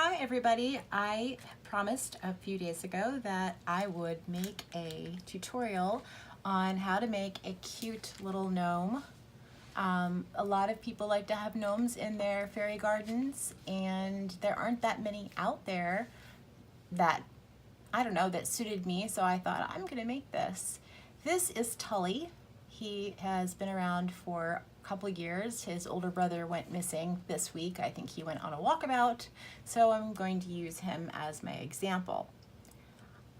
Hi everybody, I promised a few days ago that I would make a tutorial on how to make a cute little gnome. A lot of people like to have gnomes in their fairy gardens, and there aren't that many out there that, I don't know, that suited me, so I thought I'm gonna make this. This is Tully. He has been around for couple years. His older brother went missing this week. I think he went on a walkabout, so I'm going to use him as my example.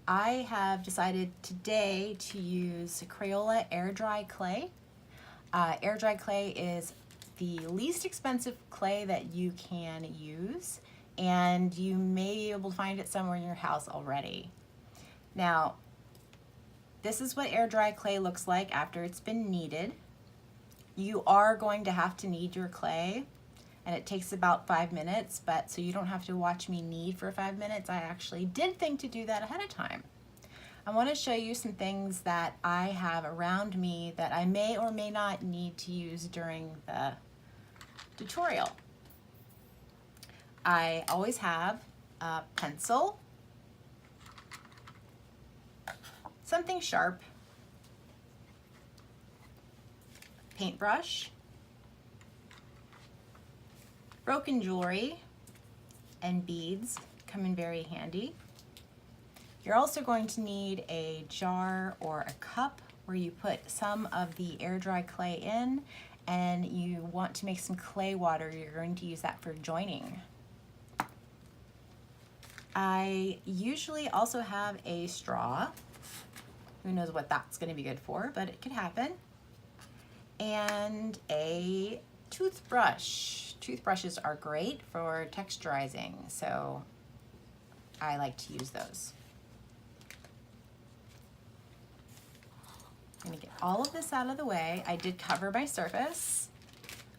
I have decided today to use Crayola Airdry clay. Airdry clay is the least expensive clay that you can use, and you may be able to find it somewhere in your house already. Now, this is what Airdry clay looks like after it's been kneaded. You are going to have to knead your clay, and it takes about 5 minutes, but so you don't have to watch me knead for 5 minutes. I actually did think to do that ahead of time. I want to show you some things that I have around me that I may or may not need to use during the tutorial. I always have a pencil, something sharp, paintbrush, broken jewelry, and beads come in very handy. You're also going to need a jar or a cup where you put some of the Airdry clay in, and you want to make some clay water. You're going to use that for joining. I usually also have a straw. Who knows what that's going to be good for, but it could happen. And a toothbrush. Toothbrushes are great for texturizing, so I like to use those. I'm gonna get all of this out of the way. I did cover my surface.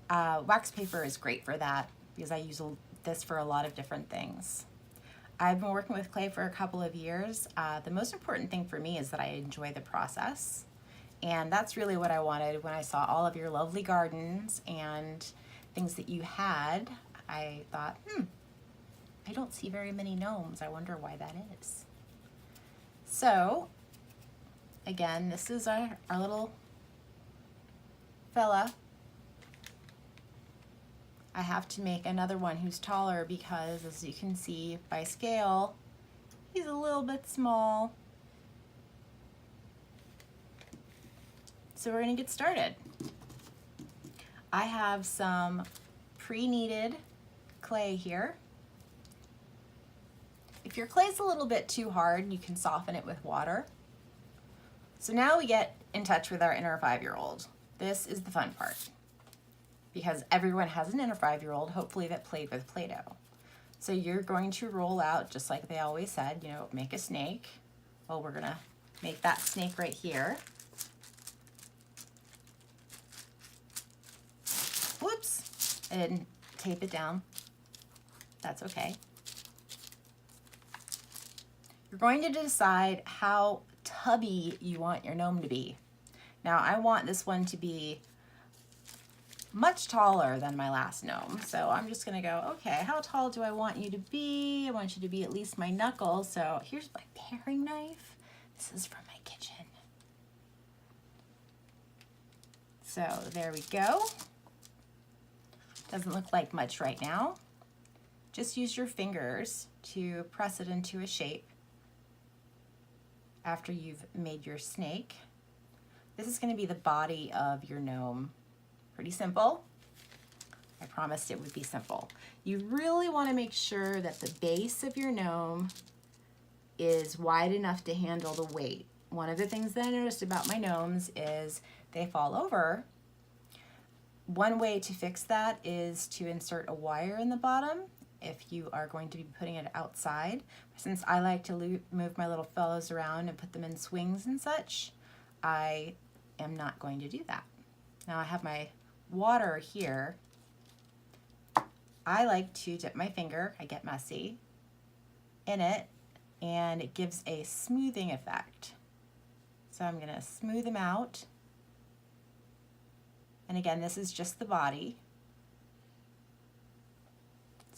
Wax paper is great for that because I use this for a lot of different things. I've been working with clay for a couple of years. The most important thing for me is that I enjoy the process. And that's really what I wanted when I saw all of your lovely gardens and things that you had. I thought, I don't see very many gnomes. I wonder why that is. So, again, this is our little fella. I have to make another one who's taller because, as you can see by scale, he's a little bit small. So we're gonna get started. I have some pre-kneaded clay here. If your clay's a little bit too hard, you can soften it with water. So now we get in touch with our inner 5-year-old. This is the fun part, because everyone has an inner 5-year-old, hopefully, that played with Play-Doh. So you're going to roll out, just like they always said, you know, make a snake. Well, we're gonna make that snake right here. Whoops, I didn't tape it down. That's okay. You're going to decide how tubby you want your gnome to be. Now, I want this one to be much taller than my last gnome. So I'm just gonna go, okay, how tall do I want you to be? I want you to be at least my knuckles. So here's my paring knife. This is from my kitchen. So there we go. Doesn't look like much right now. Just use your fingers to press it into a shape after you've made your snake. This is going to be the body of your gnome. Pretty simple. I promised it would be simple. You really want to make sure that the base of your gnome is wide enough to handle the weight. One of the things that I noticed about my gnomes is they fall over. One way to fix that is to insert a wire in the bottom if you are going to be putting it outside. Since I like to move my little fellows around and put them in swings and such, I am not going to do that. Now I have my water here. I like to dip my finger, I get messy, in it, and it gives a smoothing effect. So I'm gonna smooth them out. And again, this is just the body.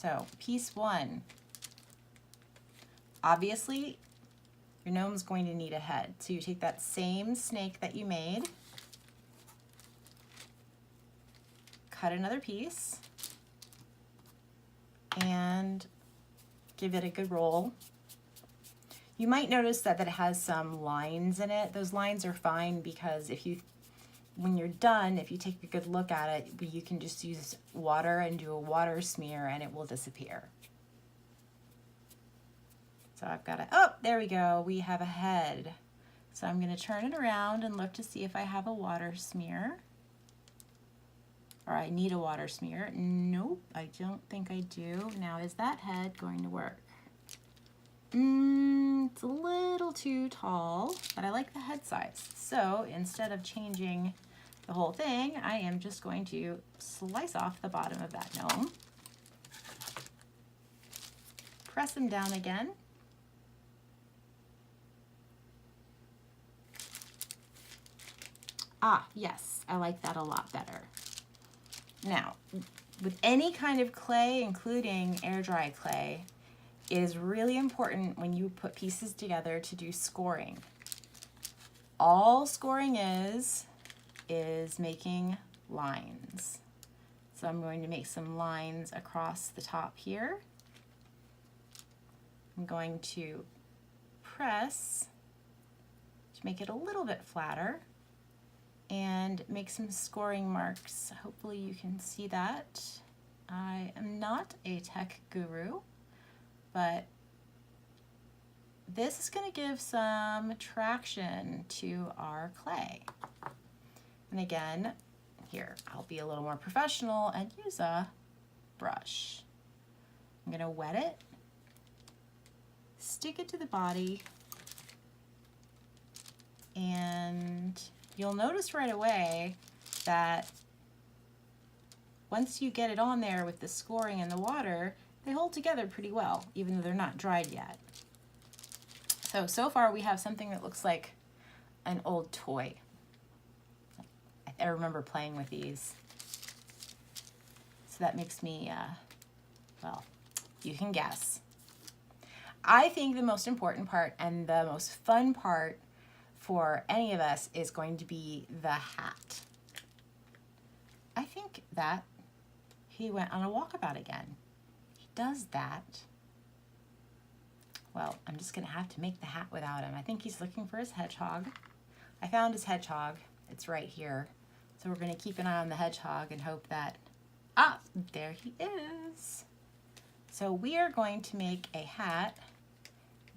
So piece one, Obviously, your gnome's going to need a head. So you take that same snake that you made, cut another piece, and give it a good roll. You might notice that it has some lines in it. Those lines are fine because when you're done, if you take a good look at it, you can just use water and do a water smear and it will disappear. So I've got oh, there we go. We have a head. So I'm going to turn it around and look to see if I have a water smear. Or I need a water smear. Nope, I don't think I do. Now, is that head going to work? It's a little too tall, but I like the head size. So instead of changing the whole thing, I am just going to slice off the bottom of that gnome. Press him down again. Ah, yes, I like that a lot better. Now, with any kind of clay, including air dry clay, it is really important when you put pieces together to do scoring. All scoring is making lines. So I'm going to make some lines across the top here. I'm going to press to make it a little bit flatter and make some scoring marks. Hopefully you can see that. I am not a tech guru, but this is going to give some traction to our clay. And again, here, I'll be a little more professional and use a brush. I'm going to wet it, stick it to the body, and you'll notice right away that once you get it on there with the scoring and the water, they hold together pretty well, even though they're not dried yet. So far we have something that looks like an old toy. I remember playing with these. So that makes me, well, you can guess. I think the most important part and the most fun part for any of us is going to be the hat. I think that he went on a walkabout again. He does that. Well, I'm just gonna have to make the hat without him. I think he's looking for his hedgehog. I found his hedgehog. It's right here. So we're gonna keep an eye on the hedgehog and hope that, ah, there he is. So we are going to make a hat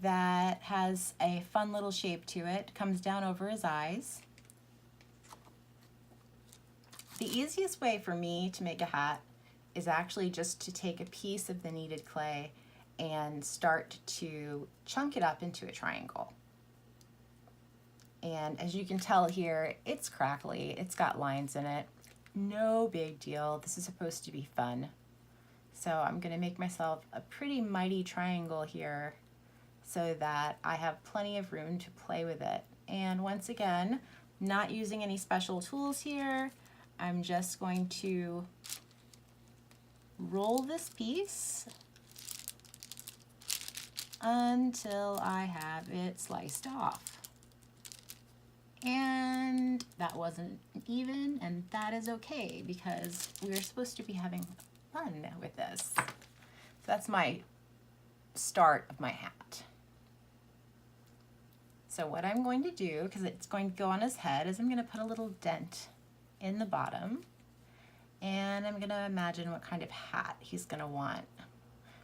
that has a fun little shape to it, comes down over his eyes. The easiest way for me to make a hat is actually just to take a piece of the kneaded clay and start to chunk it up into a triangle. And as you can tell here, it's crackly, it's got lines in it. No big deal, this is supposed to be fun. So I'm gonna make myself a pretty mighty triangle here so that I have plenty of room to play with it. And once again, not using any special tools here, I'm just going to roll this piece until I have it sliced off. And that wasn't even, and that is okay because we're supposed to be having fun with this. So that's my start of my hat. So what I'm going to do, because it's going to go on his head, is I'm going to put a little dent in the bottom, and I'm going to imagine what kind of hat he's going to want.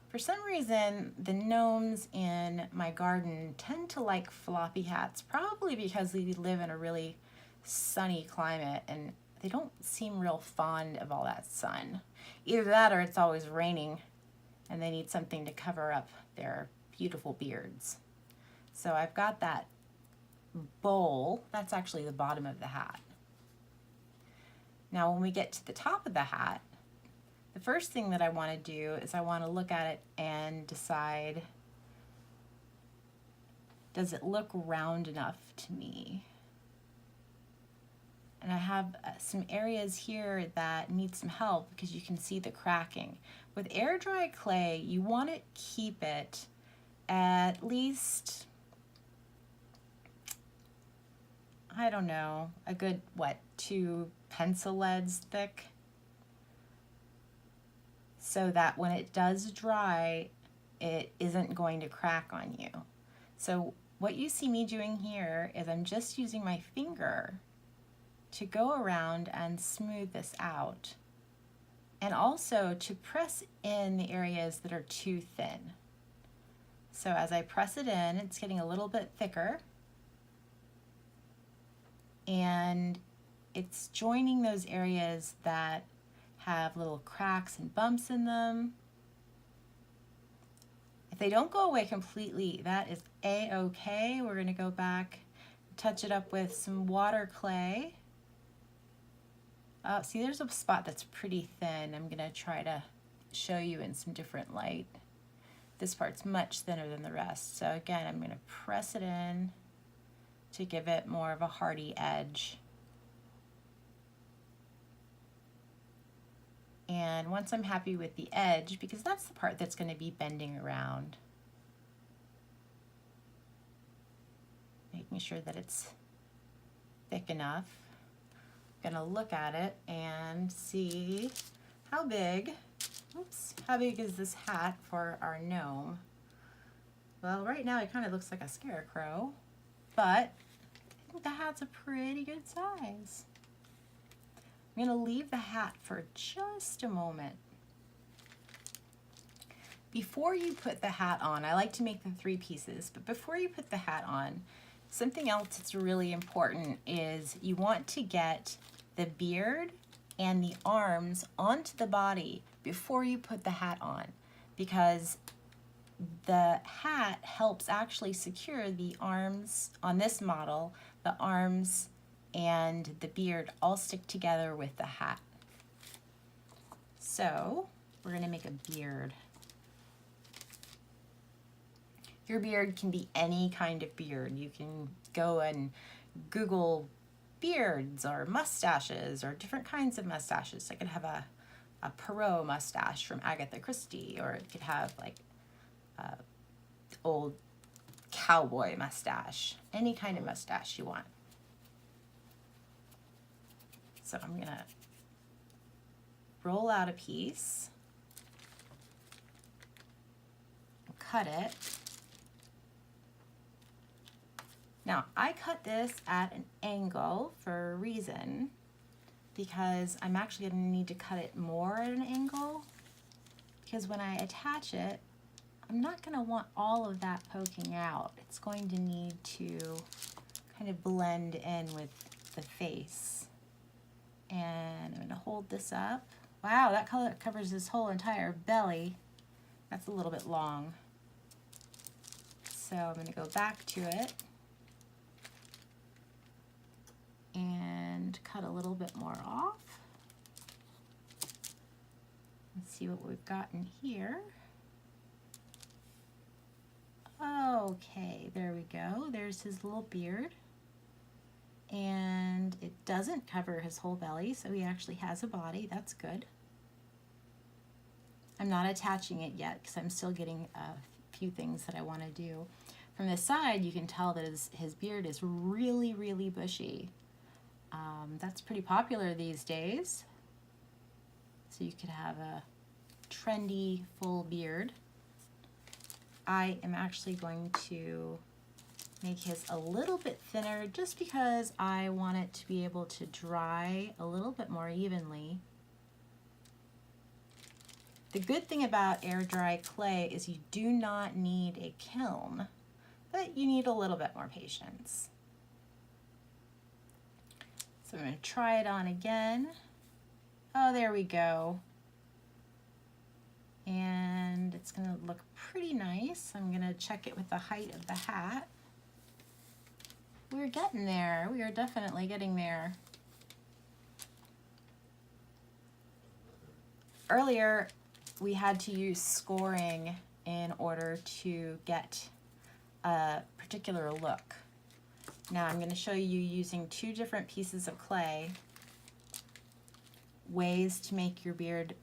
For some reason, the gnomes in my garden tend to like floppy hats, probably because we live in a really sunny climate and they don't seem real fond of all that sun. Either that or it's always raining and they need something to cover up their beautiful beards. So I've got that bowl, that's actually the bottom of the hat. Now when we get to the top of the hat, the first thing that I want to do is I want to look at it and decide, does it look round enough to me? And I have some areas here that need some help because you can see the cracking. With air dry clay, you want to keep it at least, I don't know, a good, what, 2 pencil leads thick, so that when it does dry, it isn't going to crack on you. So what you see me doing here is I'm just using my finger to go around and smooth this out, and also to press in the areas that are too thin. So as I press it in, it's getting a little bit thicker, and it's joining those areas that have little cracks and bumps in them. If they don't go away completely, that is a-okay. We're gonna go back, touch it up with some water clay. See, there's a spot that's pretty thin. I'm gonna try to show you in some different light. This part's much thinner than the rest. So again, I'm gonna press it in to give it more of a hardy edge. And once I'm happy with the edge, because that's the part that's gonna be bending around, making sure that it's thick enough. I'm gonna look at it and see how big, how big is this hat for our gnome? Well, right now it kind of looks like a scarecrow, but I think the hat's a pretty good size. I'm gonna leave the hat for just a moment. Before you put the hat on, I like to make the 3 pieces, but before you put the hat on, something else that's really important is you want to get the beard and the arms onto the body before you put the hat on, because the hat helps actually secure the arms on this model. The arms and the beard all stick together with the hat. So we're gonna make a beard. Your beard can be any kind of beard. You can go and Google beards or mustaches or different kinds of mustaches. I could have a Perot mustache from Agatha Christie, or it could have like a old cowboy mustache, any kind of mustache you want. So I'm gonna roll out a piece, cut it. Now, I cut this at an angle for a reason, because I'm actually going to need to cut it more at an angle, because when I attach it, I'm not going to want all of that poking out. It's going to need to kind of blend in with the face. And I'm going to hold this up. Wow, that color covers this whole entire belly. That's a little bit long. So I'm going to go back to it and cut a little bit more off. Let's see what we've got in here. Okay, there we go. There's his little beard. And it doesn't cover his whole belly, so he actually has a body. That's good. I'm not attaching it yet because I'm still getting a few things that I want to do. From the side, you can tell that his beard is really, really bushy. That's pretty popular these days. So you could have a trendy full beard. I am actually going to make his a little bit thinner just because I want it to be able to dry a little bit more evenly. The good thing about air dry clay is you do not need a kiln, but you need a little bit more patience. So I'm going to try it on again. Oh, there we go. And it's going to look pretty nice. I'm going to check it with the height of the hat. We're getting there. We are definitely getting there. Earlier, we had to use scoring in order to get a particular look. Now I'm going to show you using 2 different pieces of clay, ways to make your beard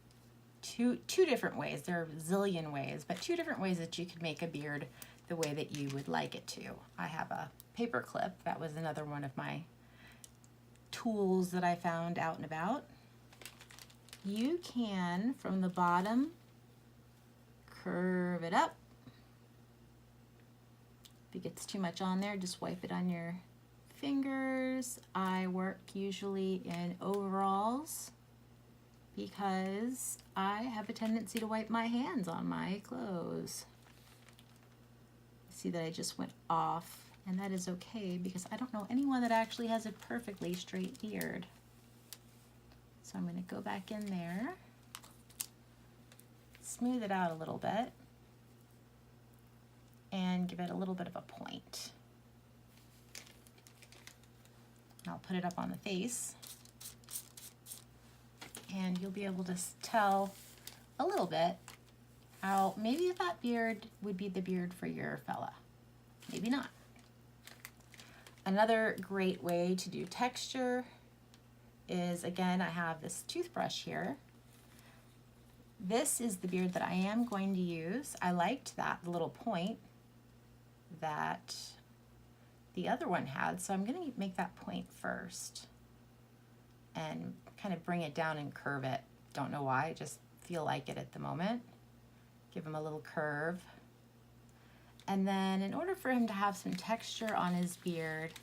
two different ways. There are a zillion ways, but two different ways that you could make a beard the way that you would like it to. I have a paper clip. That was another one of my tools that I found out and about. You can, from the bottom, curve it up. If it gets too much on there, just wipe it on your fingers. I work usually in overalls because I have a tendency to wipe my hands on my clothes. See that I just went off, and that is okay because I don't know anyone that actually has a perfectly straight beard. So I'm going to go back in there, smooth it out a little bit, and give it a little bit of a point. I'll put it up on the face, and you'll be able to tell a little bit how maybe that beard would be the beard for your fella. Maybe not. Another great way to do texture is, again, I have this toothbrush here. This is the beard that I am going to use. I liked that little point that the other one had, so I'm going to make that point first and kind of bring it down and curve it. Don't know why, I just feel like it at the moment. Give him a little curve. And then in order for him to have some texture on his beard,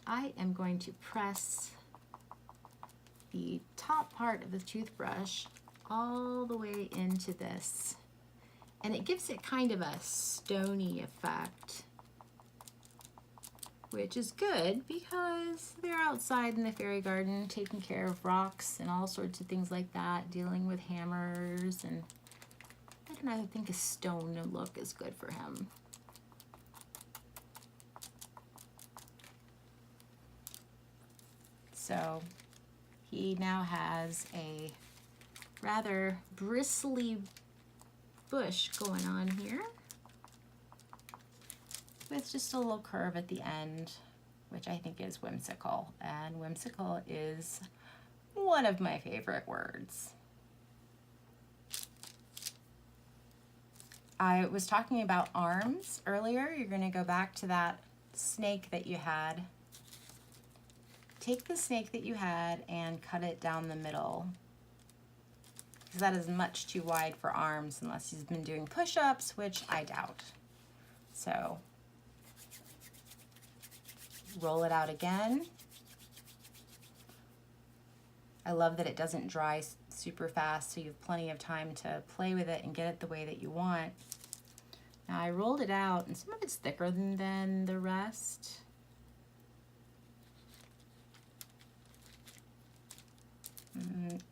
I am going to press the top part of the toothbrush all the way into this. And it gives it kind of a stony effect, which is good because they're outside in the fairy garden taking care of rocks and all sorts of things like that, dealing with hammers, and I don't know, I think a stone look is good for him. So he now has a rather bristly bush going on here with just a little curve at the end, which I think is whimsical. And whimsical is one of my favorite words. I was talking about arms earlier. You're going to go back to that snake that you had. Take the snake that you had and cut it down the middle, because that is much too wide for arms unless he's been doing push-ups, which I doubt. So roll it out again. I love that it doesn't dry super fast, so you have plenty of time to play with it and get it the way that you want. Now I rolled it out, and some of it's thicker than the rest.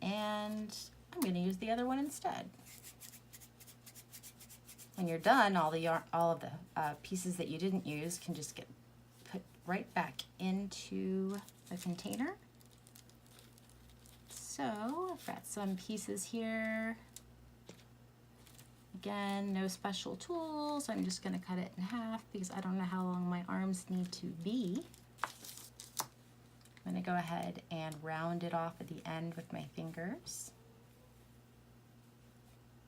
And I'm going to use the other one instead. When you're done, all of the pieces that you didn't use can just get put right back into the container. So I've got some pieces here. Again, no special tools. I'm just going to cut it in half because I don't know how long my arms need to be. I'm going to go ahead and round it off at the end with my fingers.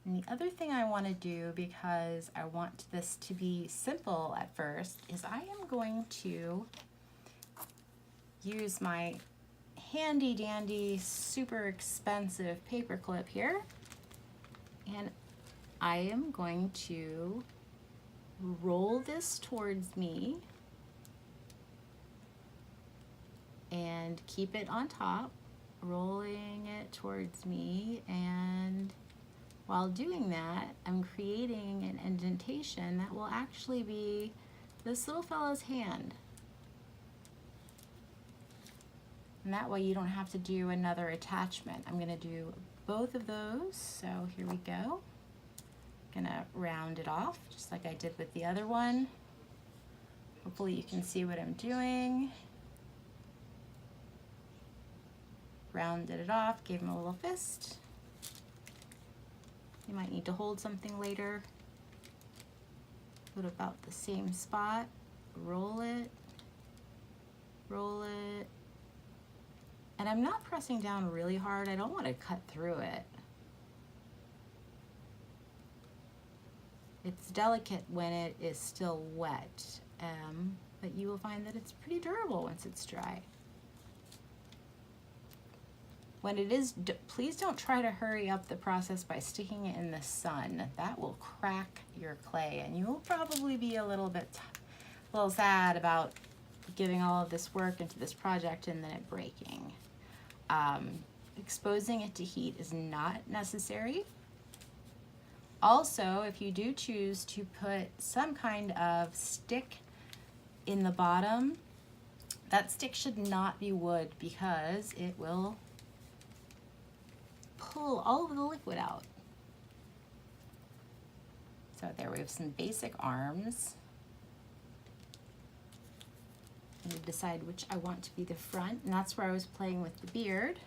And the other thing I want to do, because I want this to be simple at first, is I am going to use my handy dandy, super expensive paper clip here, and I am going to roll this towards me and keep it on top, rolling it towards me, and while doing that, I'm creating an indentation that will actually be this little fella's hand. And that way you don't have to do another attachment. I'm gonna do both of those, so here we go. Gonna round it off, just like I did with the other one. Hopefully you can see what I'm doing. Rounded it off, gave him a little fist. You might need to hold something later. Put about the same spot, roll it, and I'm not pressing down really hard. I don't want to cut through it. It's delicate when it is still wet, but you will find that it's pretty durable once it's dry. When it is, please don't try to hurry up the process by sticking it in the sun. That will crack your clay, and you will probably be a little sad about giving all of this work into this project and then it breaking. Exposing it to heat is not necessary. Also, if you do choose to put some kind of stick in the bottom, that stick should not be wood because it will pull all of the liquid out. So there we have some basic arms. I'm going to decide which I want to be the front, and that's where I was playing with the beard.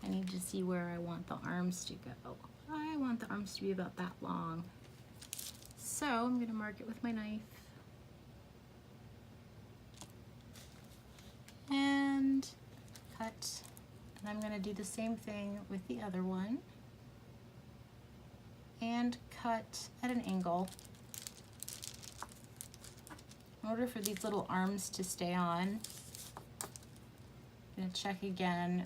I need to see where I want the arms to go. I want the arms to be about that long. So I'm going to mark it with my knife. And cut. And I'm going to do the same thing with the other one. And cut at an angle. In order for these little arms to stay on, I'm going to check again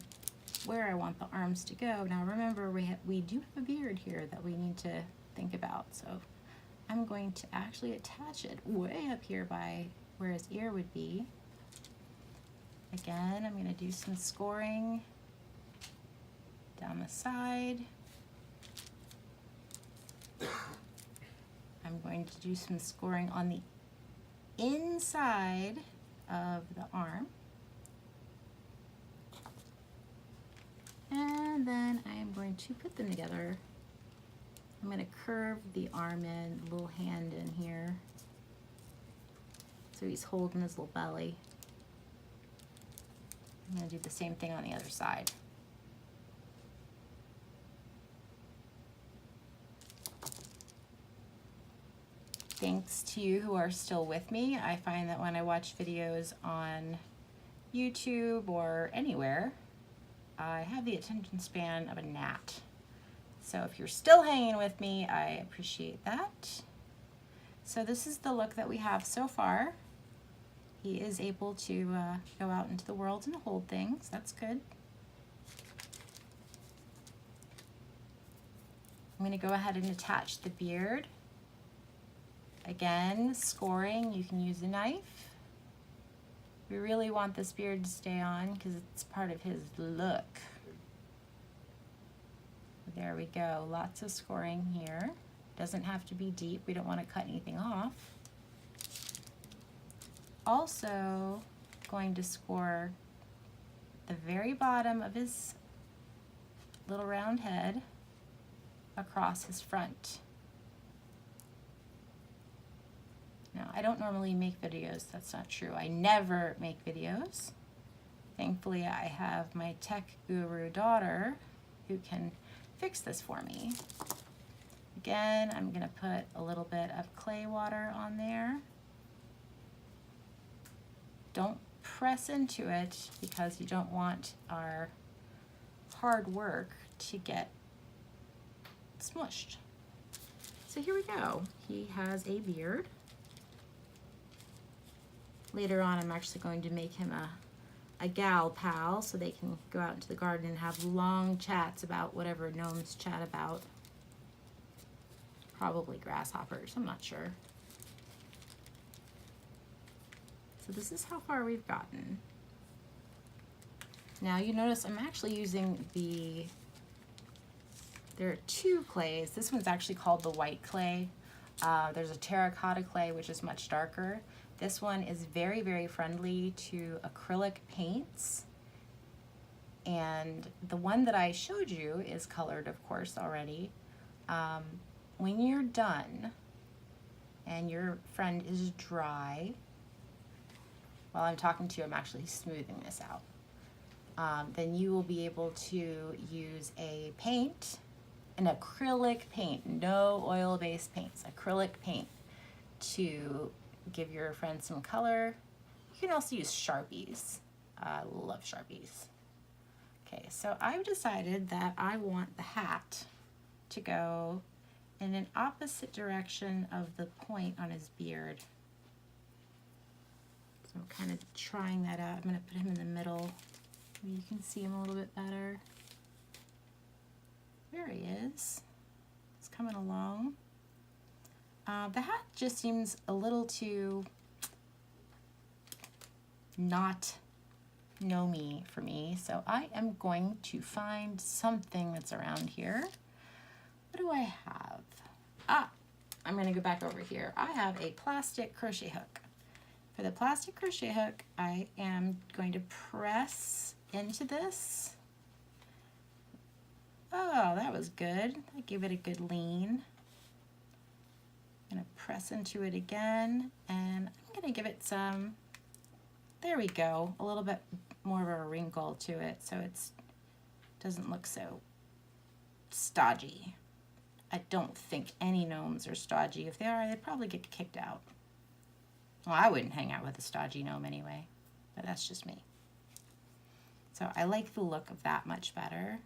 where I want the arms to go. Now remember, we do have a beard here that we need to think about. So I'm going to actually attach it way up here by where his ear would be. Again, I'm going to do some scoring down the side. I'm going to do some scoring on the inside of the arm. And then I am going to put them together. I'm going to curve the arm in, little hand in here. So he's holding his little belly. I'm going to do the same thing on the other side. Thanks to you who are still with me. I find that when I watch videos on YouTube or anywhere, I have the attention span of a gnat. So if you're still hanging with me, I appreciate that. So this is the look that we have so far. He is able to go out into the world and hold things. That's good. I'm going to go ahead and attach the beard. Again, scoring, you can use a knife. We really want this beard to stay on because it's part of his look. There we go, lots of scoring here. Doesn't have to be deep, we don't want to cut anything off. Also going to score the very bottom of his little round head across his front. Now, I don't normally make videos, that's not true. I never make videos. Thankfully, I have my tech guru daughter who can fix this for me. Again, I'm gonna put a little bit of clay water on there. Don't press into it because you don't want our hard work to get smushed. So here we go. He has a beard. Later on, I'm actually going to make him a gal pal so they can go out into the garden and have long chats about whatever gnomes chat about. Probably grasshoppers, I'm not sure. So this is how far we've gotten. Now you notice I'm actually using there are two clays. This one's actually called the white clay. There's a terracotta clay, which is much darker. This one is very, very friendly to acrylic paints. And the one that I showed you is colored, of course, already. When you're done and your friend is dry, while I'm talking to you, I'm actually smoothing this out. Then you will be able to use a paint, an acrylic paint, no oil-based paints, acrylic paint to give your friend some color. You can also use Sharpies. I love Sharpies. Okay, so I've decided that I want the hat to go in an opposite direction of the point on his beard. So I'm kind of trying that out. I'm going to put him in the middle. Maybe you can see him a little bit better. There he is. He's coming along. The hat just seems a little too not Gnome for me, so I am going to find something that's around here. What do I have? I'm going to go back over here. I have a plastic crochet hook. For the plastic crochet hook, I am going to press into this. Oh, that was good. I gave it a good lean. I'm going to press into it again, and I'm going to give it some, there we go, a little bit more of a wrinkle to it so it doesn't look so stodgy. I don't think any gnomes are stodgy. If they are, they'd probably get kicked out. Well, I wouldn't hang out with a stodgy gnome anyway, but that's just me. So I like the look of that much better.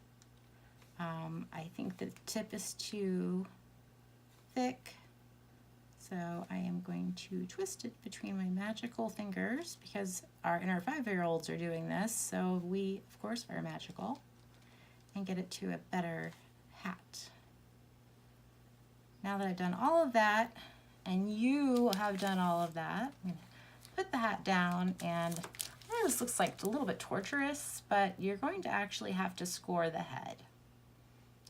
I think the tip is too thick, so I am going to twist it between my magical fingers because our inner 5-year-olds are doing this, so we, of course, are magical, and get it to a better hat. Now that I've done all of that, and you have done all of that, I'm going to put the hat down, and this looks like a little bit torturous, but you're going to actually have to score the head.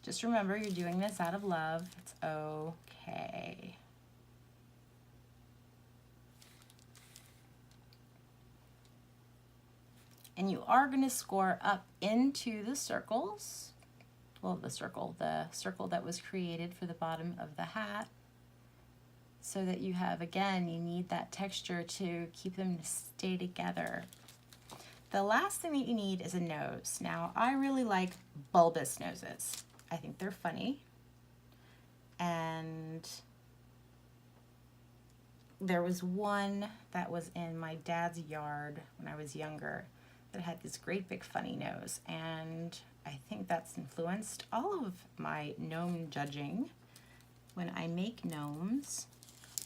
Just remember, you're doing this out of love. It's okay. And you are going to score up into the circles. Well, the circle that was created for the bottom of the hat, so that you have, again, you need that texture to keep them to stay together. The last thing that you need is a nose. Now, I really like bulbous noses. I think they're funny. And there was one that was in my dad's yard when I was younger that had this great big funny nose, and I think that's influenced all of my gnome judging. When I make gnomes,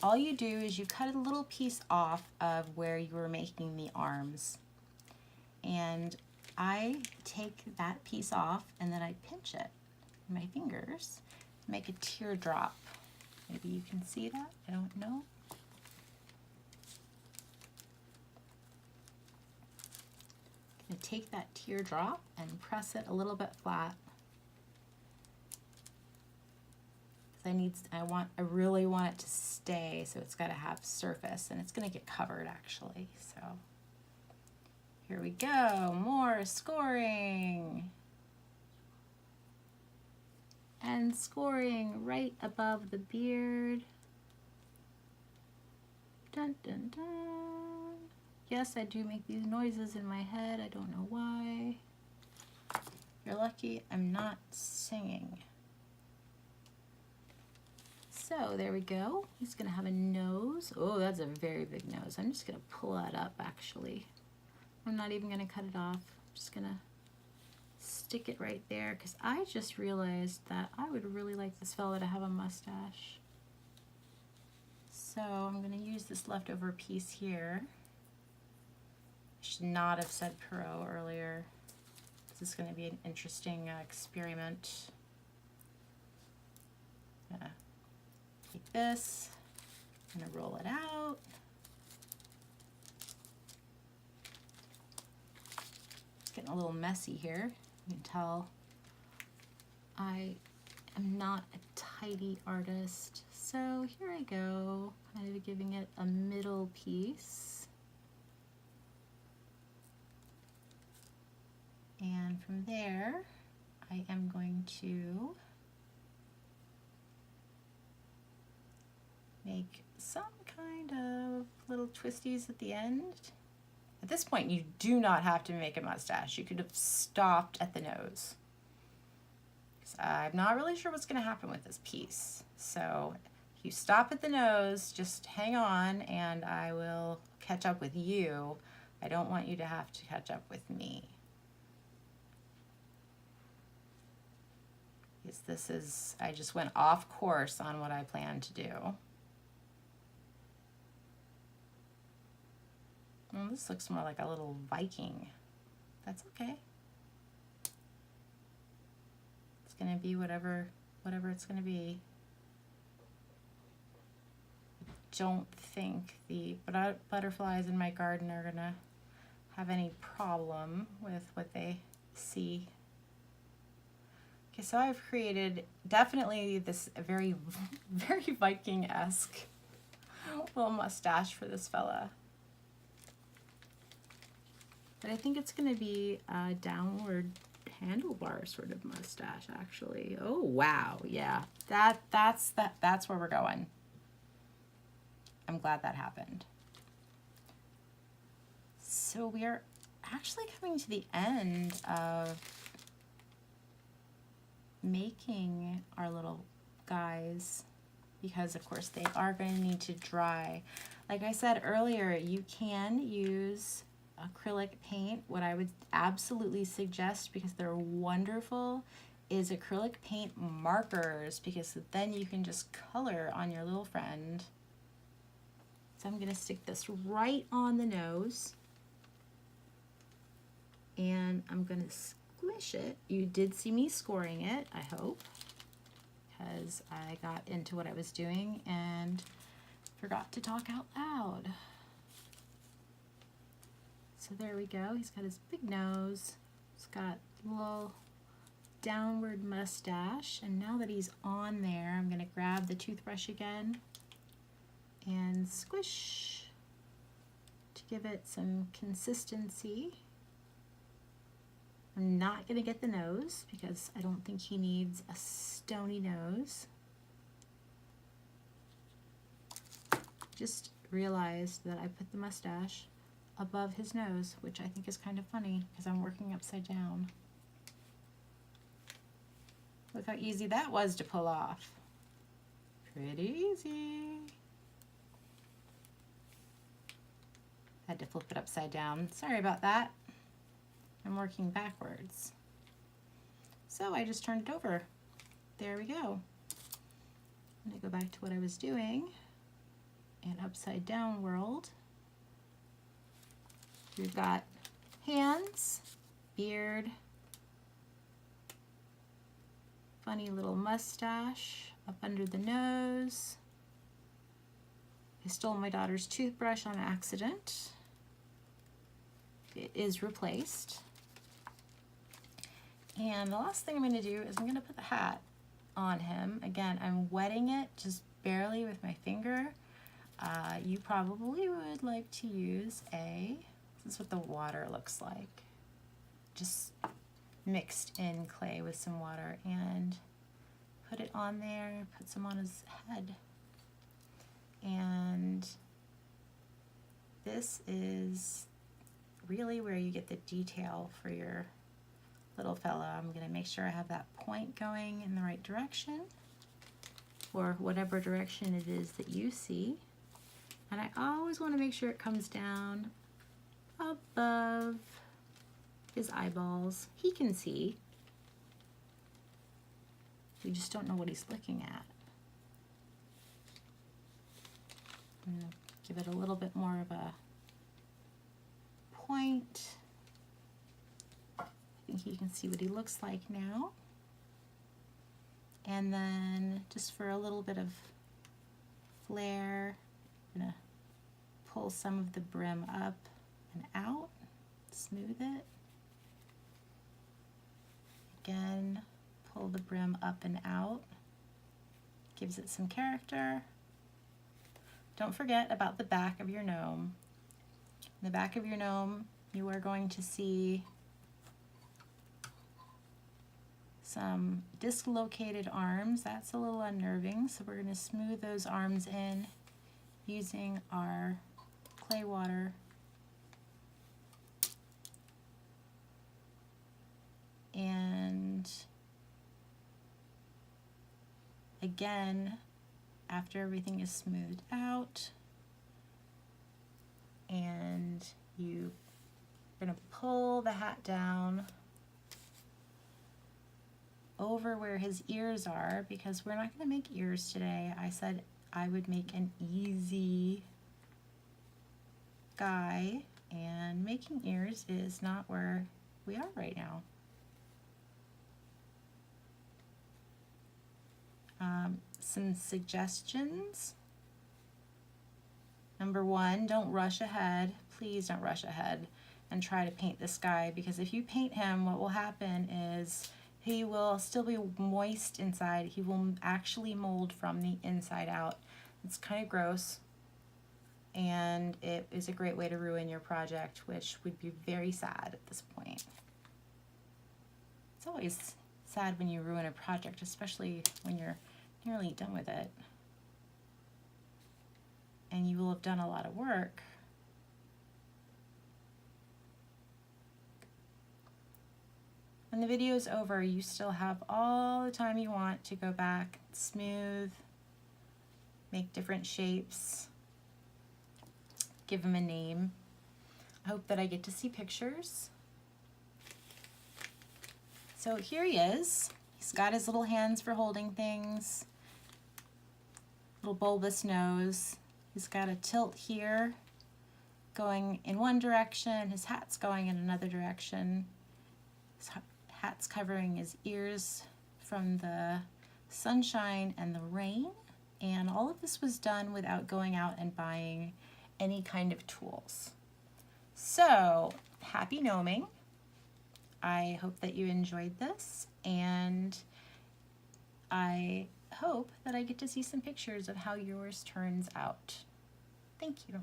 all you do is you cut a little piece off of where you were making the arms, and I take that piece off and then I pinch it in my fingers, make a teardrop. Maybe you can see that, I don't know. I'm going to take that teardrop and press it a little bit flat. I really want it to stay, so it's got to have surface, and it's going to get covered actually. So here we go, more scoring. And scoring right above the beard. Dun dun dun. Yes, I do make these noises in my head. I don't know why. You're lucky I'm not singing. So there we go. He's gonna have a nose. Oh, that's a very big nose. I'm just gonna pull that up actually. I'm not even gonna cut it off. I'm just gonna stick it right there because I just realized that I would really like this fella to have a mustache. So I'm gonna use this leftover piece here. I should not have said Perot earlier. This is going to be an interesting experiment. Take this, I'm going to roll it out. It's getting a little messy here. You can tell I am not a tidy artist. So here I go, kind of giving it a middle piece. And from there, I am going to make some kind of little twisties at the end. At this point, you do not have to make a mustache. You could have stopped at the nose. I'm not really sure what's going to happen with this piece. So if you stop at the nose, just hang on and I will catch up with you. I don't want you to have to catch up with me. because this is, I just went off course on what I planned to do. Well, this looks more like a little Viking. That's okay. It's gonna be whatever it's gonna be. Don't think the butterflies in my garden are gonna have any problem with what they see. Okay, so I've created definitely this very Viking-esque little mustache for this fella. But I think it's gonna be a downward handlebar sort of mustache, actually. Oh wow, yeah, that's where we're going. I'm glad that happened. So we are actually coming to the end of making our little guys, because of course they are going to need to dry. Like I said earlier, you can use acrylic paint. What I would absolutely suggest, because they're wonderful, is acrylic paint markers, because then you can just color on your little friend. So I'm going to stick this right on the nose, and I'm going to squish it. You did see me scoring it, I hope, because I got into what I was doing and forgot to talk out loud. So there we go. He's got his big nose. He's got a little downward mustache. And now that he's on there, I'm going to grab the toothbrush again and squish to give it some consistency. I'm not going to get the nose because I don't think he needs a stony nose. Just realized that I put the mustache above his nose, which I think is kind of funny because I'm working upside down. Look how easy that was to pull off. Pretty easy. Had to flip it upside down. Sorry about that. I'm working backwards. So I just turned it over. There we go. I'm gonna go back to what I was doing and upside down world. We've got hands, beard, funny little mustache up under the nose. I stole my daughter's toothbrush on accident. It is replaced. And the last thing I'm going to do is I'm going to put the hat on him. Again, I'm wetting it just barely with my finger. You probably would like to use this is what the water looks like. Just mixed in clay with some water, and put it on there, put some on his head. And this is really where you get the detail for your little fella. I'm going to make sure I have that point going in the right direction, or whatever direction it is that you see. And I always want to make sure it comes down above his eyeballs. He can see. We just don't know what he's looking at. I'm going to give it a little bit more of a point. I think you can see what he looks like now. And then just for a little bit of flair, I'm going to pull some of the brim up and out, smooth it. Again, pull the brim up and out, gives it some character. Don't forget about the back of your gnome. In the back of your gnome, you are going to see some dislocated arms. That's a little unnerving, so we're going to smooth those arms in using our clay water. And again, after everything is smoothed out, and you're going to pull the hat down over where his ears are because we're not going to make ears today. I said I would make an easy guy, and making ears is not where we are right now. Some suggestions. Number one, don't rush ahead. Please don't rush ahead and try to paint this guy, because if you paint him, what will happen is he will still be moist inside. He will actually mold from the inside out. It's kind of gross, and it is a great way to ruin your project, which would be very sad at this point. It's always sad when you ruin a project, especially when you're nearly done with it and you will have done a lot of work. When the video is over, you still have all the time you want to go back, smooth, make different shapes, give him a name. I hope that I get to see pictures. So here he is. He's got his little hands for holding things, little bulbous nose. He's got a tilt here going in one direction. His hat's going in another direction. His hat's covering his ears from the sunshine and the rain. And all of this was done without going out and buying any kind of tools. So, happy gnoming. I hope that you enjoyed this, and I hope that I get to see some pictures of how yours turns out. Thank you.